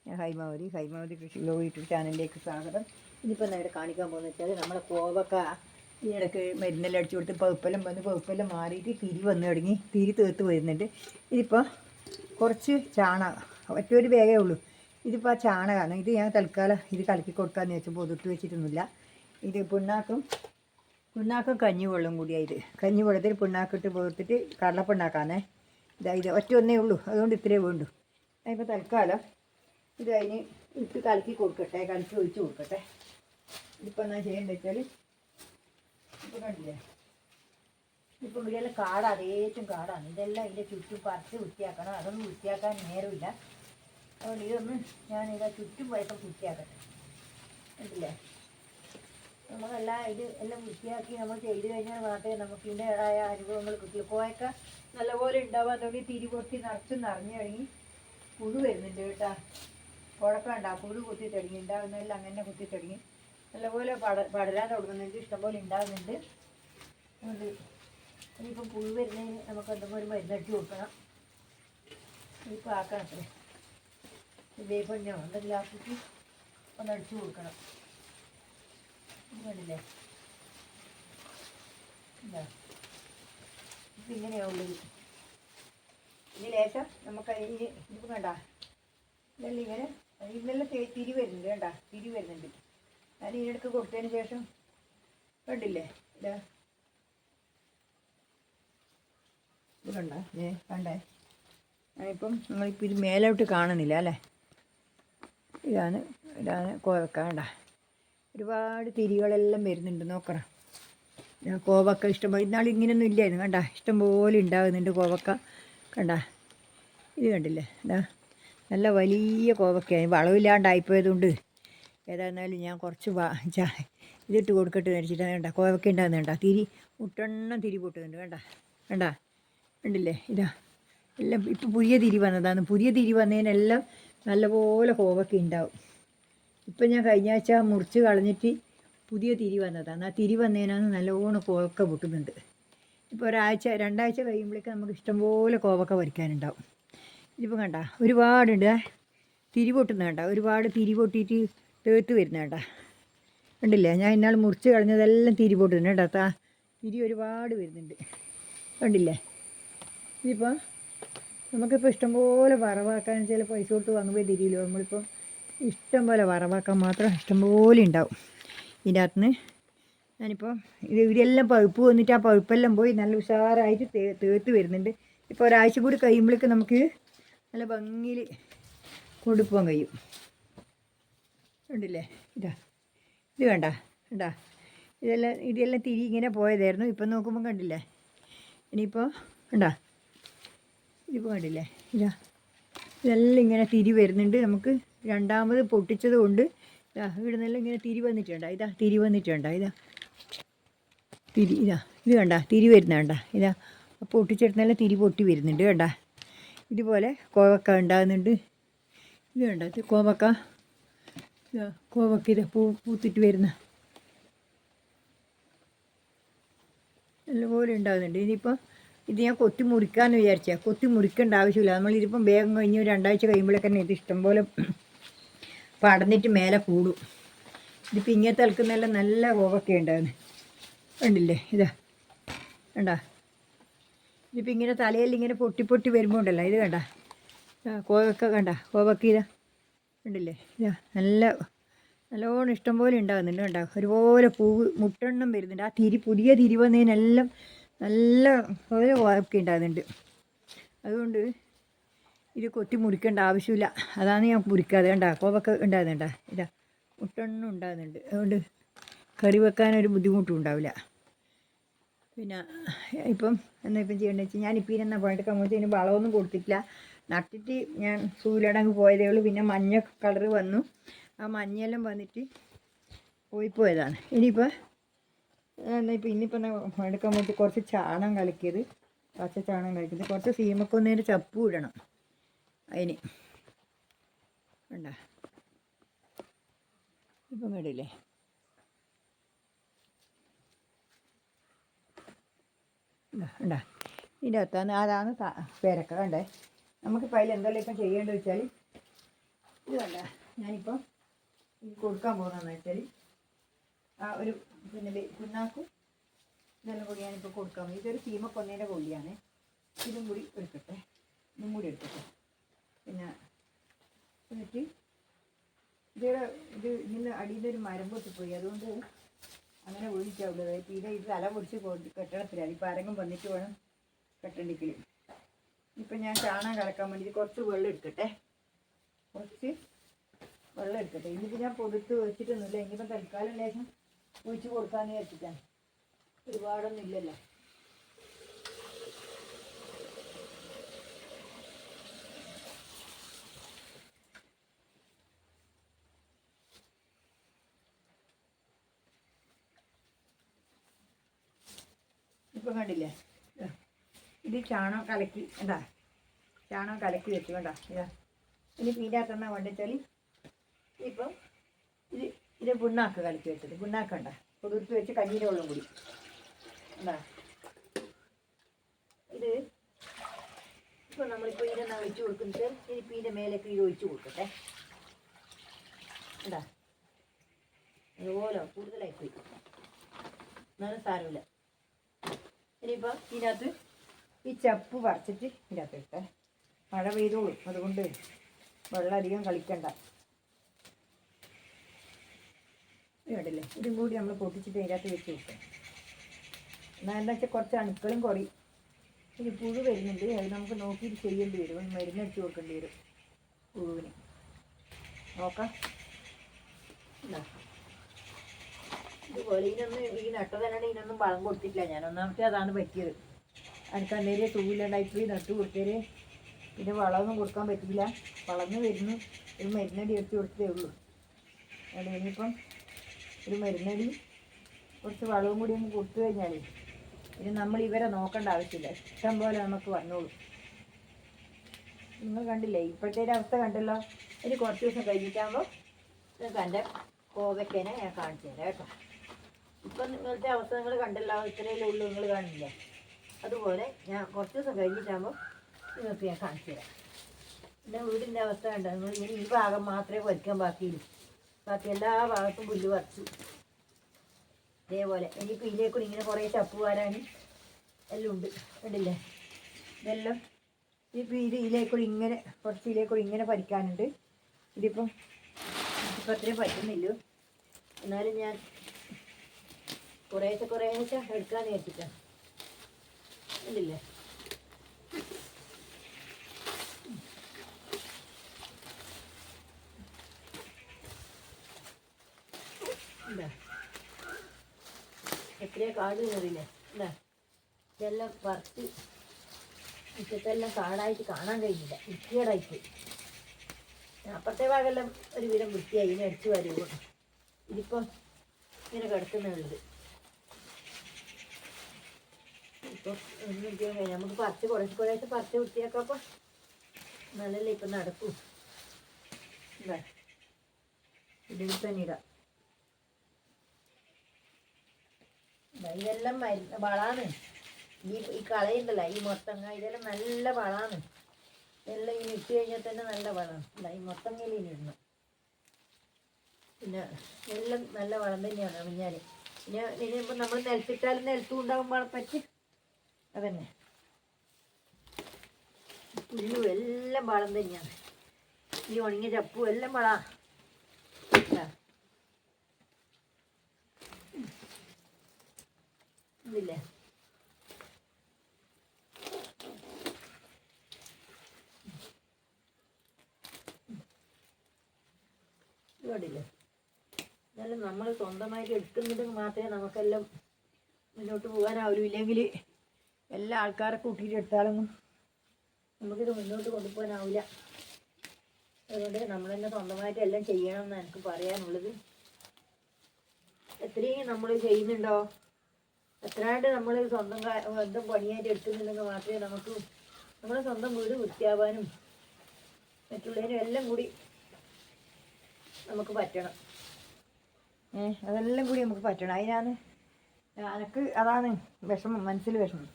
ഞാൻ ഹൈമാവതി കൃഷി യൂട്യൂബ് ചാനലിലേക്ക് സ്വാഗതം. ഇന്നിപ്പോൾ നേരെ കാണിക്കാൻ പോകുന്നത് വെച്ചാൽ നമ്മളെ കോവക്ക ഈ ഇടയ്ക്ക് മരുന്നെല്ലാം അടിച്ചു കൊടുത്ത് പഴുപ്പെല്ലാം മാറിയിട്ട് തിരി വന്നു തുടങ്ങി, തിരി തീർത്ത് വരുന്നുണ്ട്. ഇതിപ്പോൾ കുറച്ച് ചാണകം ഒറ്റൊരു ബാഗേ ഉള്ളൂ. ഇതിപ്പോൾ ആ ചാണകമാണ്. ഇത് ഞാൻ തൽക്കാലം ഇത് കലക്കി കൊടുക്കാമെന്ന് വെച്ചാൽ പൊതിട്ട് വെച്ചിട്ടൊന്നുമില്ല. ഇത് പിണ്ണാക്കും കഞ്ഞിവെള്ളം കൂടിയായത്. കഞ്ഞിവെള്ളത്തിൽ പിണ്ണാക്കിട്ട് പോർത്തിട്ട് കടലപ്പിണ്ണാക്കാന്നേ. ഇത് ഒറ്റ ഒന്നേ ഉള്ളൂ, അതുകൊണ്ട് ഇത്രയേ വേണ്ടു. അതിപ്പോൾ തൽക്കാലം ഇത് അതിന് ഇട്ട് കലക്കി കൊടുക്കട്ടെ, കലക്കി ഒഴിച്ച് കൊടുക്കട്ടെ. ഇതിപ്പോൾ എന്താ ചെയ്യേണ്ടത് വെച്ചാൽ, ഇപ്പോൾ കണ്ടില്ലേ, ഇപ്പോൾ ഇവിടെയെല്ലാം കാടാണ്, അതേറ്റും കാടാണ്. ഇതെല്ലാം ഇതിൻ്റെ ചുറ്റും പറിച്ച് വൃത്തിയാക്കണം. അതൊന്നും വൃത്തിയാക്കാൻ നേരമില്ല. അതുകൊണ്ട് ഇതൊന്ന് ഞാനിതാ ചുറ്റും പോയപ്പോൾ വൃത്തിയാക്കട്ടെ. കണ്ടില്ലേ, നമ്മളെല്ലാം എല്ലാം വൃത്തിയാക്കി നമ്മൾ ചെയ്ത് കഴിഞ്ഞാൽ മാത്രമേ നമുക്ക് ഇതിൻ്റെതായ അനുഭവങ്ങൾ കിട്ടുള്ളൂ. കോവക്ക നല്ലപോലെ ഉണ്ടാവാൻ തുടങ്ങി തിരി പൊട്ടി നിറഞ്ഞു തുടങ്ങി പുഴു വരുന്നുണ്ട് കേട്ടോ. കുഴപ്പമുണ്ട്, ആ പുഴു കുത്തി തുടങ്ങി, ഉണ്ടാകുന്നതെല്ലാം അങ്ങനെ കുത്തി തുടങ്ങി നല്ലപോലെ പടരാൻ തുടങ്ങുന്നുണ്ട്, ഇഷ്ടംപോലെ ഉണ്ടാകുന്നുണ്ട്. അതുകൊണ്ട് ഇനിയിപ്പം പുഴു വരുന്നതിന് നമുക്ക് എന്തെങ്കിലും ഒരു മരുന്നടിച്ച് കൊടുക്കണം. ഇപ്പോൾ ആക്കണം അത്രേ, വേപ്പെണ്ണയോ എന്തെങ്കിലും ആക്കിയിട്ട് ഒന്ന് അടിച്ചു കൊടുക്കണം. കണ്ടില്ലേ, എന്താ ഇപ്പം ഇങ്ങനെയാവുള്ളത്. ഇത് ലേശം നമുക്ക് അതിന് ഇതിപ്പോൾ കണ്ട ഇതെല്ലാം ഇങ്ങനെ ഇന്നെല്ലാം തിരി വരുന്നുണ്ട്. കണ്ട തിരി വരുന്നുണ്ട്. ഞാൻ ഇതിനെടുക്ക് കൊടുത്തതിന് ശേഷം കണ്ടില്ലേ, ഇതാ ഇത് കണ്ടേ. ഞാനിപ്പം നിങ്ങളിപ്പോൾ ഇത് മേലോട്ട് കാണുന്നില്ല അല്ലേ. ഇതാണ് കോവക്ക. കണ്ട ഒരുപാട് തിരികളെല്ലാം വരുന്നുണ്ട്, നോക്കണം. കോവക്ക ഇഷ്ടംപോലെ ഇന്നാൾ ഇങ്ങനെയൊന്നും ഇല്ലായിരുന്നു. കണ്ട ഇഷ്ടംപോലെ ഉണ്ടാകുന്നുണ്ട് കോവക്ക. കണ്ട ഇത് കണ്ടില്ലേ, ഇതാ നല്ല വലിയ കോവക്കയായി. വളമില്ലാണ്ടായിപ്പോയതുകൊണ്ട് ഏതായിരുന്നാലും ഞാൻ കുറച്ച് ഇതിട്ട് കൊടുക്കട്ടെ മേടിച്ചിട്ട്. വേണ്ട കോവക്ക ഉണ്ടാകുന്നുണ്ട, തിരി മുട്ടെണ്ണം തിരി പൊട്ടുന്നുണ്ട്. കണ്ടില്ലേ, ഇതാ എല്ലാം ഇപ്പം പുതിയ തിരി വന്നതാണ്. പുതിയ തിരി വന്നതിനെല്ലാം നല്ലപോലെ കോവക്ക ഉണ്ടാവും. ഇപ്പം ഞാൻ കഴിഞ്ഞ ആഴ്ച മുറിച്ച് കളഞ്ഞിട്ട് പുതിയ തിരി വന്നതാണ്. ആ തിരി വന്നതിനാണ് നല്ലോണം കോവക്ക പൊട്ടുന്നുണ്ട്. ഇപ്പോൾ രണ്ടാഴ്ച കഴിയുമ്പോഴേക്കും നമുക്ക് ഇഷ്ടംപോലെ കോവക്ക പറിക്കാനുണ്ടാവും. ഇതിപ്പോൾ കണ്ട ഒരുപാടുണ്ട് തിരി പൊട്ടുന്ന. കണ്ട ഒരുപാട് തിരി പൊട്ടിയിട്ട് തേർത്ത് വരുന്ന. കണ്ടില്ലേ, ഞാൻ ഇന്നാൾ മുറിച്ച് കളഞ്ഞതെല്ലാം തിരി പൊട്ടുന്നുണ്ട് കേട്ടോ. തിരി ഒരുപാട് വരുന്നുണ്ട്, കണ്ടില്ലേ. ഇതിപ്പോൾ നമുക്കിപ്പോൾ ഇഷ്ടംപോലെ വറവാക്കാൻ ചില പൈസ കൊടുത്ത് വാങ്ങുമ്പോൾ തിരിയില്ലോ. നമ്മളിപ്പോൾ ഇഷ്ടം പോലെ വറവാക്കാൻ മാത്രം ഇഷ്ടംപോലെ ഉണ്ടാവും ഇതിൻ്റെ അകത്തുനിന്ന്. ഞാനിപ്പോൾ ഇവിടെയെല്ലാം പഴുപ്പ് വന്നിട്ട് ആ പഴുപ്പെല്ലാം പോയി നല്ല ഉഷാറായിട്ട് തേർത്ത് വരുന്നുണ്ട്. ഇപ്പോൾ ഒരാഴ്ച കൂടി കഴിയുമ്പോഴേക്ക് നമുക്ക് നല്ല ഭംഗിയിൽ കൊണ്ടുപോകാൻ കഴിയും. കണ്ടില്ലേ, ഇത് കണ്ട ഇതെല്ലാം തിരി ഇങ്ങനെ പോയതായിരുന്നു. ഇപ്പം നോക്കുമ്പോൾ കണ്ടില്ലേ, ഇനിയിപ്പോൾ ഇതിപ്പോൾ കണ്ടില്ലേ, ഇതെല്ലാം ഇങ്ങനെ തിരി വരുന്നുണ്ട്. നമുക്ക് രണ്ടാമത് പൊട്ടിച്ചത് കൊണ്ട് ഇവിടെ നിന്നെല്ലാം ഇങ്ങനെ തിരി വന്നിട്ടുണ്ട്. തിരി വന്നിട്ടുണ്ട്. ഇത് കണ്ട തിരി വരുന്ന. പൊട്ടിച്ചെടുത്തെല്ലാം തിരി പൊട്ടി വരുന്നുണ്ട്. ഇതുപോലെ കോവക്ക ഉണ്ടാകുന്നുണ്ട്. ഇത് ഇത് കോവക്ക പൂത്തിട്ട് വരുന്ന നല്ലപോലെ ഉണ്ടാകുന്നുണ്ട്. ഇനിയിപ്പോൾ ഇത് ഞാൻ കൊത്തി മുറിക്കാമെന്ന് വിചാരിച്ചാൽ കൊത്തി മുറിക്കേണ്ട ആവശ്യമില്ല. നമ്മളിതിപ്പം വേഗം കഴിഞ്ഞ് രണ്ടാഴ്ച കഴിയുമ്പോഴേക്ക് തന്നെ ഇത് ഇഷ്ടംപോലെ പടന്നിട്ട് മേലെ കൂടും. ഇതിപ്പോൾ ഇങ്ങനത്തെ തൽക്കുന്നെല്ലാം നല്ല കോവക്ക ഉണ്ടാകുന്നു. കണ്ടില്ലേ, ഇതിപ്പോൾ ഇങ്ങനെ തലയിൽ ഇങ്ങനെ പൊട്ടി വരുമ്പോൾ ഉണ്ടല്ലോ, ഇത് കോവക്ക കോവക്ക കണ്ടില്ലേ, നല്ലോണം ഇഷ്ടംപോലെ ഉണ്ടാകുന്നുണ്ട്. ഒരുപോലെ പൂവ് മുട്ടെണ്ണം വരുന്നുണ്ട്. ആ പുതിയ തിരി വന്നതിനെല്ലാം നല്ല ഓരോ കോവക്ക ഉണ്ടാകുന്നുണ്ട്. അതുകൊണ്ട് ഇത് കൊത്തി മുറിക്കേണ്ട ആവശ്യമില്ല. അതാണ് ഞാൻ മുറിക്കാതെ. കോവക്ക ഉണ്ടാകുന്നുണ്ട്. മുട്ടെണ്ണം ഉണ്ടാകുന്നുണ്ട്. അതുകൊണ്ട് കറി വെക്കാനൊരു ബുദ്ധിമുട്ടും ഉണ്ടാവില്ല. പിന്നെ ഇപ്പം ചെയ്യേണ്ടത് വെച്ചാൽ ഞാനിപ്പോൾ ഇതിനെന്നാ പോയിട്ട് കമ്പോത്തിന് വളമൊന്നും കൊടുത്തിട്ടില്ല. നട്ടിട്ട് ഞാൻ സൂര്യടങ്ങ് പോയതേ ഉള്ളൂ. പിന്നെ മഞ്ഞ കളറ് വന്നു. ആ മഞ്ഞെല്ലാം വന്നിട്ട് പോയതാണ്. ഇനിയിപ്പോൾ എടുക്കാൻ വേണ്ടി കുറച്ച് ചാണകം കലക്കിയത്, പച്ച ചാണകം കലക്കിയത്, കുറച്ച് സീമക്കൊന്നേര് ചപ്പും ഇടണം അതിന്. ഇപ്പം കേടില്ലേ, ഇതിൻ്റെ അകത്താണ് അതാണ് പേരക്ക. നമുക്കിപ്പോൾ അതിൽ എന്തെല്ലാം ഇപ്പം ചെയ്യേണ്ടത് വെച്ചാൽ ഇത് കണ്ട ഞാനിപ്പോൾ കൊടുക്കാൻ പോകുന്നതെന്ന് വെച്ചാൽ ആ ഒരു പിന്നെ പിണ്ണാക്കും ഇതെല്ലാം കൂടി ഞാനിപ്പോൾ കൊടുക്കാൻ പോകും. ഇതൊരു ചീമക്കൊന്നേൻ്റെ കൊള്ളിയാണ്. ഇതും കൂടി എടുക്കട്ടെ, ഇതും കൂടി എടുക്കട്ടെ. പിന്നെ എന്നിട്ട് ഇങ്ങനെ അടിയിൽ ഒരു മരം പൊട്ടിപ്പോയി, അതുകൊണ്ട് അങ്ങനെ ഒഴിച്ചാവുള്ളത്. പിന്നെ ഇത് തല പൊടിച്ച് കെട്ടണത്തിലാണ്. ഇപ്പം ആരെങ്കിലും വന്നിട്ട് വേണം കെട്ടണ്ടിക്കൽ. ഇപ്പം ഞാൻ ചാണകം കലക്കാൻ വേണ്ടിയിട്ട് കുറച്ച് വെള്ളം എടുക്കട്ടെ, ഇന്നിപ്പോൾ ഞാൻ പൊടുത്ത് വെച്ചിട്ടൊന്നുമില്ല. ഇനിയിപ്പം തൽക്കാലം ലേശം ഒഴിച്ച് കൊടുക്കാമെന്ന് വെച്ചിട്ടാണ്. ഒരുപാടൊന്നും ഇല്ലല്ലോ. ഇപ്പം കണ്ടില്ലേ, ഇത് ചാണകം കലക്കി എന്താ, ചാണകം കലക്കി വെച്ചു വേണ്ട. ഇതാ ഇനി പീരാത്തെണ്ണ കൊണ്ടുവച്ചാൽ ഇപ്പം ഇത് പുണ്ണാക്ക് കലക്കി വെച്ചത്. പുണ്ണാക്കണ്ട കൊടുത്ത് വെച്ച് കഞ്ഞീൻ്റെ വെള്ളം കൂടി എന്താ. ഇത് ഇപ്പം നമ്മളിപ്പോൾ ഇതെന്നാ ഒഴിച്ച് കൊടുക്കുന്നത്. ഇനിയിപ്പോൾ ഇതിൻ്റെ മേലേക്ക് ഇത് ഒഴിച്ച് കൊടുക്കട്ടെ. എന്താ അതുപോലെ കൂടുതലായിപ്പോയി, എന്നാലും സാരമില്ല. ഇനിയിപ്പോൾ ഇതിനകത്ത് ഈ ചപ്പ് പറിച്ചിട്ട് ഇതിനകത്ത് ഇട്ടേ. മഴ പെയ്തോളും, അതുകൊണ്ട് വെള്ളം അധികം കളിക്കണ്ട. ഇതല്ലേ, ഇതും കൂടി നമ്മൾ പൊട്ടിച്ചിട്ട് അതിനകത്ത് വെച്ച് കൊടുക്കാം. എന്നാൽ എന്താ വെച്ചാൽ കുറച്ച് അണുക്കളും കുറയും. ഇനി പുഴു വരുന്നുണ്ട്, അത് നമുക്ക് നോക്കിയിട്ട് ചെയ്യേണ്ടി വരും. മരുന്നടിച്ച് കൊടുക്കേണ്ടി വരും പുഴുവിന്. നോക്കാം. ഇതുപോലെ ഇതിനൊന്നും ഈ നട്ടതല്ലാണ്ട് ഇതിനൊന്നും വളം കൊടുത്തിട്ടില്ല ഞാൻ. ഒന്നാമത്തെ അതാണ് പറ്റിയത്. എനിക്ക് അന്നേരം തൂവില്ലാണ്ടായിപ്പോയി നട്ടു കൊടുത്തേ. പിന്നെ വളമൊന്നും കൊടുക്കാൻ പറ്റില്ല. വളർന്ന് വരുന്നു, ഒരു മരുന്നടി എടുത്ത് കൊടുത്തതേ ഉള്ളൂ. അത് ഇനിയിപ്പം ഒരു മരുന്നടി കുറച്ച് വളവും കൂടി ഒന്ന് കൊടുത്തു കഴിഞ്ഞാൽ ഇനി നമ്മൾ ഇവരെ നോക്കേണ്ട ആവശ്യമില്ല. ഇഷ്ടം പോലെ നമുക്ക് വന്നോളൂ. നിങ്ങൾ കണ്ടില്ലേ ഇപ്പോഴത്തെ ഒരു അവസ്ഥ കണ്ടല്ലോ. ഇനി കുറച്ച് ദിവസം കഴിഞ്ഞിട്ടാകുമ്പോൾ നിങ്ങൾക്ക് എൻ്റെ കോവയ്ക്കേനെ ഞാൻ കാണിച്ചു തരാം കേട്ടോ. ഇപ്പം നിങ്ങളുടെ അവസ്ഥ നിങ്ങൾ കണ്ടല്ലോ, ഇത്രയല്ലേ ഉള്ളൂ, നിങ്ങൾ കാണില്ലേ. അതുപോലെ ഞാൻ കുറച്ച് ദിവസം കഴിഞ്ഞിട്ടാകുമ്പോൾ നിങ്ങൾക്ക് ഞാൻ കാണിച്ചു തരാം. പിന്നെ വീടിൻ്റെ അവസ്ഥ കണ്ടോ നിങ്ങൾ. ഇനി ഈ ഭാഗം മാത്രമേ പറിക്കാൻ ബാക്കിയുള്ളൂ, ബാക്കി എല്ലാ ഭാഗത്തും പുല്ല് പറിച്ചു. ഇതേപോലെ ഇനിയിപ്പോൾ ഇതിലേക്കൂടി ഇങ്ങനെ കുറേ ചപ്പ് വാരാനും എല്ലാം ഉണ്ട്, കണ്ടില്ലേ. ഇതെല്ലാം ഇപ്പോൾ ഇതിലേക്കൂടി ഇങ്ങനെ കുറച്ച് ഇതിലേക്കൂടി ഇങ്ങനെ പറിക്കാനുണ്ട്. ഇതിപ്പം അത്രയും പറ്റുന്നില്ല, എന്നാലും ഞാൻ കുറേശ്ശെ എടുക്കാന്ന് വെച്ചിട്ടാണ്. കണ്ടില്ലേ. എന്താ എത്രയോ കാട് കയറിയില്ലേ. എന്താ ഇതെല്ലാം പറിച്ച് മുറ്റത്തെല്ലാം കാടായിട്ട് കാണാൻ കഴിഞ്ഞില്ല, വൃത്തികേടായിട്ട്. അപ്പുറത്തെ ഭാഗമെല്ലാം ഒരു വിധം വൃത്തിയായി, ഇനി അടിച്ചു വരുമോ. ഇതിപ്പോൾ ഇങ്ങനെ കിടക്കുന്നുള്ളത്. ഇപ്പം ഒന്നും ചെയ്യാൻ കഴിയും. നമുക്ക് പറിച്ച് കുറേശ്ശെ പറിച്ച് വൃത്തിയാക്കാം. അപ്പം നല്ലല്ലേ ഇപ്പം നടക്കൂ. എന്താ ഇതിൽ തന്നെ ഇടാം. ഇതെല്ലാം വളമാണ്. ഈ കളയുണ്ടല്ലോ, ഈ മൊത്തങ്ങ ഇതെല്ലാം നല്ല വളമാണ്. ഇതെല്ലാം ഇനി ഇട്ട് കഴിഞ്ഞാൽ തന്നെ നല്ല വളമാണ്. ഈ മൊത്തങ്ങയിൽ ഇനി ഇടണം. പിന്നെ എല്ലാം നല്ല വളം തന്നെയാണ് അമിഞ്ഞാൽ. പിന്നെ ഇനിയിപ്പോൾ നമ്മൾ നിലത്തിട്ടാലും നിലത്തും ഉണ്ടാകുമ്പോൾ പറ്റി അതന്നെ. പുല്ലും എല്ലാം വളം തന്നെയാണ്. ഈ ഉണങ്ങിയ ചപ്പും എല്ലാം വളമാണ്. ഇതില്ലേ ഇതോടില്ലേ. എന്നാലും നമ്മൾ സ്വന്തമായിട്ട് എടുക്കുന്നുണ്ടെങ്കിൽ മാത്രമേ നമുക്കെല്ലാം മുന്നോട്ട് പോകാനാവൂ. ഇല്ലെങ്കിൽ എല്ലാ ആൾക്കാരെ കൂട്ടിയിട്ട് എടുത്താലൊന്നും നമുക്കിത് മുന്നോട്ട് കൊണ്ടുപോകാനാവില്ല. അതുകൊണ്ട് നമ്മൾ തന്നെ സ്വന്തമായിട്ട് എല്ലാം ചെയ്യണമെന്ന് എനിക്ക് പറയാനുള്ളത്. എത്രയും നമ്മൾ ചെയ്യുന്നുണ്ടോ, എത്രയാണ്ട് നമ്മൾ സ്വന്തം പണിയായിട്ട് എടുക്കുന്നുണ്ടെങ്കിൽ മാത്രമേ നമുക്ക് നമ്മുടെ സ്വന്തം വീട് വൃത്തിയാവാനും മറ്റുള്ളവരും എല്ലാം കൂടി നമുക്ക് പറ്റണം. അതെല്ലാം കൂടി നമുക്ക് പറ്റണം. അതിനാണ് എനിക്ക് അതാണ് വിഷമം, മനസ്സിൽ വിഷമം.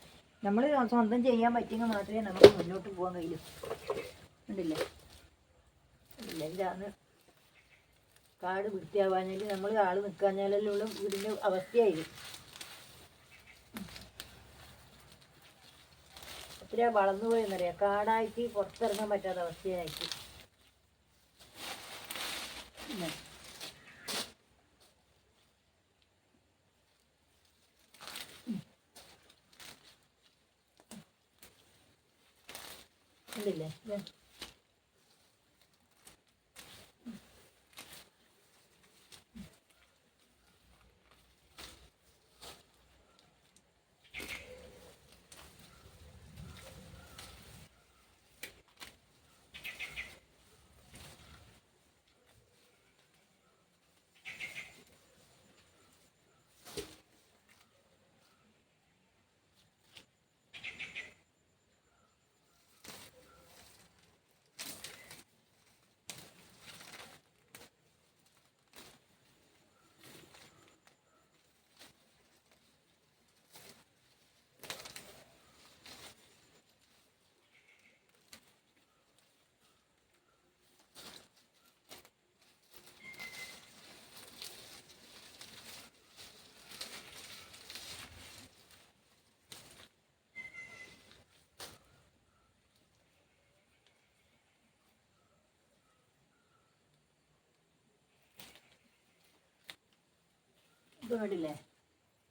നമ്മൾ സ്വന്തം ചെയ്യാൻ പറ്റിയെങ്കിൽ മാത്രമേ നമുക്ക് മുന്നോട്ട് പോകാൻ കഴിയൂ. ഉണ്ടല്ലേ ഇതാണ് കാട് വൃത്തിയാവാഞ്ഞാൽ നമ്മൾ ആൾ നിൽക്കാഞ്ഞാലുള്ള വീടിൻ്റെ അവസ്ഥയായിരിക്കും. എത്ര വളർന്നു പോയെന്നറിയാം. കാടായിട്ട് പുറത്തിറങ്ങാൻ പറ്റാത്ത അവസ്ഥയായിട്ട്. ഉണ്ടല്ലേ കേട്ടില്ലേ.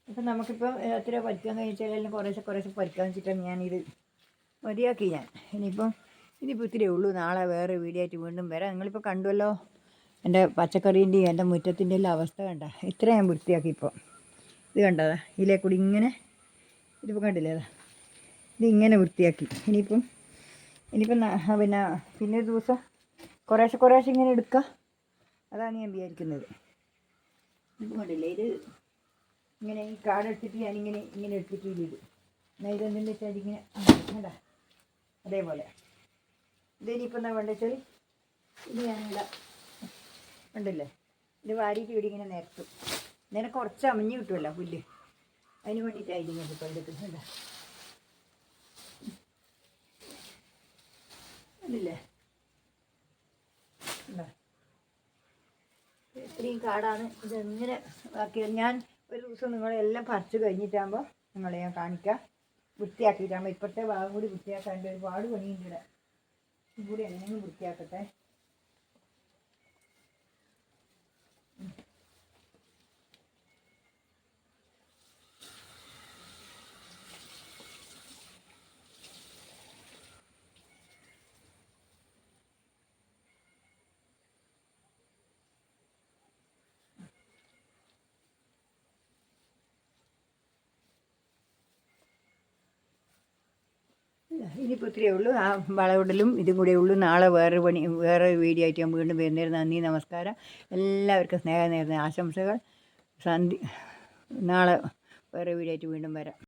അപ്പം നമുക്കിപ്പോൾ എത്ര പഠിക്കാൻ കഴിച്ചാൽ എല്ലാം കുറേശ്ശെ പഠിക്കാൻ വെച്ചിട്ടാണ് ഞാനിത് മതിയാക്കി. ഇനിയിപ്പം ഇത്തിരിയേ ഉള്ളൂ. നാളെ വേറെ വീഡിയോ ആയിട്ട് വീണ്ടും വരാം. നിങ്ങളിപ്പോൾ കണ്ടുവല്ലോ എൻ്റെ പച്ചക്കറീൻ്റെയും എൻ്റെ മുറ്റത്തിൻ്റെ എല്ലാം അവസ്ഥ കണ്ട. ഇത്ര ഞാൻ വൃത്തിയാക്കി. ഇപ്പോൾ ഇത് കണ്ടതാ, ഇതിലേ കൂടി ഇങ്ങനെ ഇതിപ്പോൾ കണ്ടില്ലേ, അതാ ഇതിങ്ങനെ വൃത്തിയാക്കി. ഇനിയിപ്പം പിന്നെ ഒരു ദിവസം കുറേശ്ശെ ഇങ്ങനെ എടുക്കുക. അതാണ് ഞാൻ വിചാരിക്കുന്നത്. ഇപ്പം കണ്ടില്ലേ, ഇത് ഇങ്ങനെ ഈ കാടെടുത്തിട്ട് ഞാനിങ്ങനെ എടുത്തിട്ട് ഇത് എന്നാൽ ഇതെന്തെന്ന് വെച്ചാൽ ഇങ്ങനെ കണ്ടാ അതേപോലെ. ഇതിനിപ്പോൾ എന്താ വേണ്ടത് വെച്ചാൽ ഇത് ഞാനിവിടെ ഉണ്ടല്ലേ, ഇത് വാരിയിട്ട് ഇവിടെ ഇങ്ങനെ നിരത്തും. നേരെ കുറച്ച് അമഞ്ഞ് കിട്ടുമല്ലോ പുല്ല്, അതിന് വേണ്ടിയിട്ടായിരിക്കും ഞാനിപ്പോൾ എടുക്കുന്നുണ്ട്. ഇല്ലേ എന്താ ഇത്രയും കാടാണ്. ഇതെങ്ങനെ ആക്കിയത് ഞാൻ ഒരു ദിവസം നിങ്ങളെല്ലാം പറിച്ച് കഴിഞ്ഞിട്ടാകുമ്പോൾ നിങ്ങളെ ഞാൻ കാണിക്കാം. വൃത്തിയാക്കിയിട്ടാകുമ്പോൾ ഇപ്പോഴത്തെ ഭാഗം കൂടി വൃത്തിയാക്കാണ്ട് ഒരുപാട് പണിയുണ്ട് ഇവിടെ. ഇതുകൂടി എങ്ങനെയെങ്കിലും വൃത്തിയാക്കട്ടെ. ഇനിയിപ്പോൾ ഇത്രയേ ഉള്ളൂ. ആ വളവിടലും ഇതും കൂടെ ഉള്ളൂ. നാളെ വേറെ വീഡിയോ ആയിട്ട് ഞാൻ വീണ്ടും വരുന്നേരം. നന്ദി, നമസ്കാരം. എല്ലാവർക്കും സ്നേഹം നേരുന്ന ആശംസകൾ. നാളെ വേറെ വീഡിയോ ആയിട്ട് വീണ്ടും വരാം.